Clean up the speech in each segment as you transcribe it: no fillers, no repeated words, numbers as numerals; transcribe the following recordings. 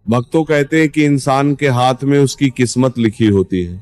भक्तों कहते हैं कि इंसान के हाथ में उसकी किस्मत लिखी होती है,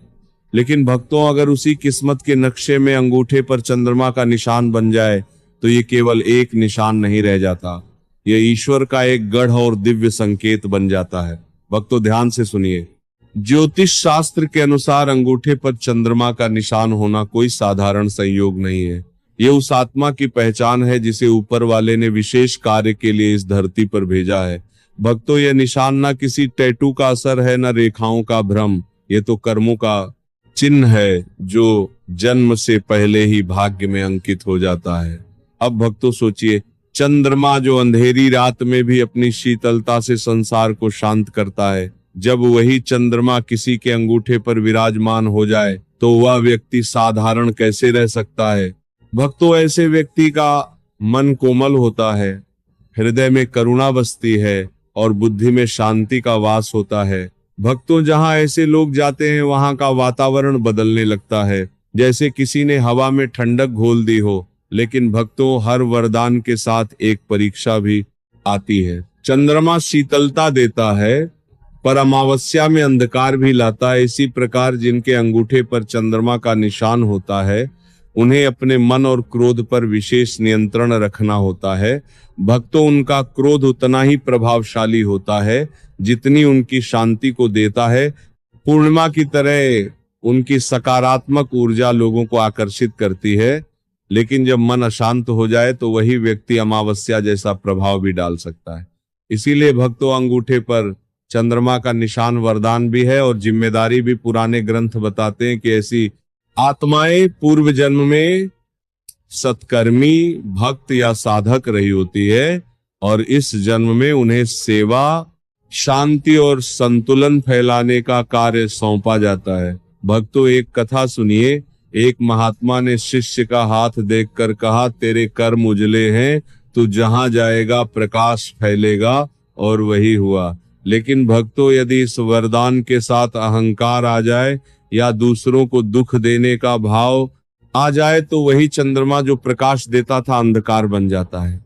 लेकिन भक्तों अगर उसी किस्मत के नक्शे में अंगूठे पर चंद्रमा का निशान बन जाए तो ये केवल एक निशान नहीं रह जाता, यह ईश्वर का एक गढ़ और दिव्य संकेत बन जाता है। भक्तों ध्यान से सुनिए, ज्योतिष शास्त्र के अनुसार अंगूठे पर चंद्रमा का निशान होना कोई साधारण संयोग नहीं है। ये उस आत्मा की पहचान है जिसे ऊपर वाले ने विशेष कार्य के लिए इस धरती पर भेजा है। भक्तों यह निशान ना किसी टैटू का असर है, न रेखाओं का भ्रम, ये तो कर्मों का चिन्ह है जो जन्म से पहले ही भाग्य में अंकित हो जाता है। अब भक्तों सोचिए, चंद्रमा जो अंधेरी रात में भी अपनी शीतलता से संसार को शांत करता है, जब वही चंद्रमा किसी के अंगूठे पर विराजमान हो जाए तो वह व्यक्ति साधारण कैसे रह सकता है। भक्तों ऐसे व्यक्ति का मन कोमल होता है, हृदय में करुणा बसती है और बुद्धि में शांति का वास होता है। भक्तों जहां ऐसे लोग जाते हैं वहां का वातावरण बदलने लगता है, जैसे किसी ने हवा में ठंडक घोल दी हो। लेकिन भक्तों हर वरदान के साथ एक परीक्षा भी आती है। चंद्रमा शीतलता देता है पर अमावस्या में अंधकार भी लाता है। इसी प्रकार जिनके अंगूठे पर चंद्रमा का निशान होता है उन्हें अपने मन और क्रोध पर विशेष नियंत्रण रखना होता है। भक्तों उनका क्रोध उतना ही प्रभावशाली होता है जितनी उनकी शांति को देता है। पूर्णिमा की तरह उनकी सकारात्मक ऊर्जा लोगों को आकर्षित करती है, लेकिन जब मन अशांत हो जाए तो वही व्यक्ति अमावस्या जैसा प्रभाव भी डाल सकता है। इसीलिए भक्तों अंगूठे पर चंद्रमा का निशान वरदान भी है और जिम्मेदारी भी। पुराने ग्रंथ बताते हैं कि ऐसी आत्माएं पूर्व जन्म में सत्कर्मी, भक्त या साधक रही होती है और इस जन्म में उन्हें सेवा, शांति और संतुलन फैलाने का कार्य सौंपा जाता है। भक्तों एक कथा सुनिए। एक महात्मा ने शिष्य का हाथ देखकर कहा, तेरे कर्म उजले हैं, तू जहां जाएगा प्रकाश फैलेगा, और वही हुआ। लेकिन भक्तों यदि इस वरदान के साथ अहंकार आ जाए या दूसरों को दुख देने का भाव आ जाए तो वही चंद्रमा जो प्रकाश देता था अंधकार बन जाता है।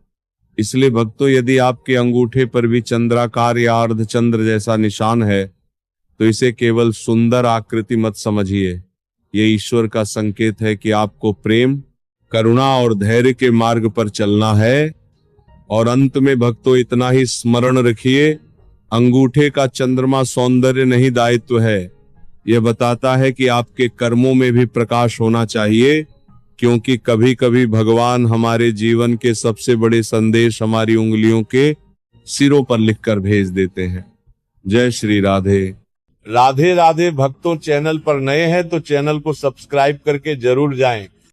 इसलिए भक्तों यदि आपके अंगूठे पर भी चंद्राकार या अर्धचंद्र जैसा निशान है तो इसे केवल सुंदर आकृति मत समझिए। ये ईश्वर का संकेत है कि आपको प्रेम, करुणा और धैर्य के मार्ग पर चलना है। और अंत में भक्तों इतना ही स्मरण रखिए, अंगूठे का चंद्रमा सौंदर्य नहीं दायित्व है। यह बताता है कि आपके कर्मों में भी प्रकाश होना चाहिए, क्योंकि कभी कभी भगवान हमारे जीवन के सबसे बड़े संदेश हमारी उंगलियों के सिरों पर लिखकर भेज देते हैं। जय श्री राधे। राधे राधे। भक्तों चैनल पर नए हैं तो चैनल को सब्सक्राइब करके जरूर जाएं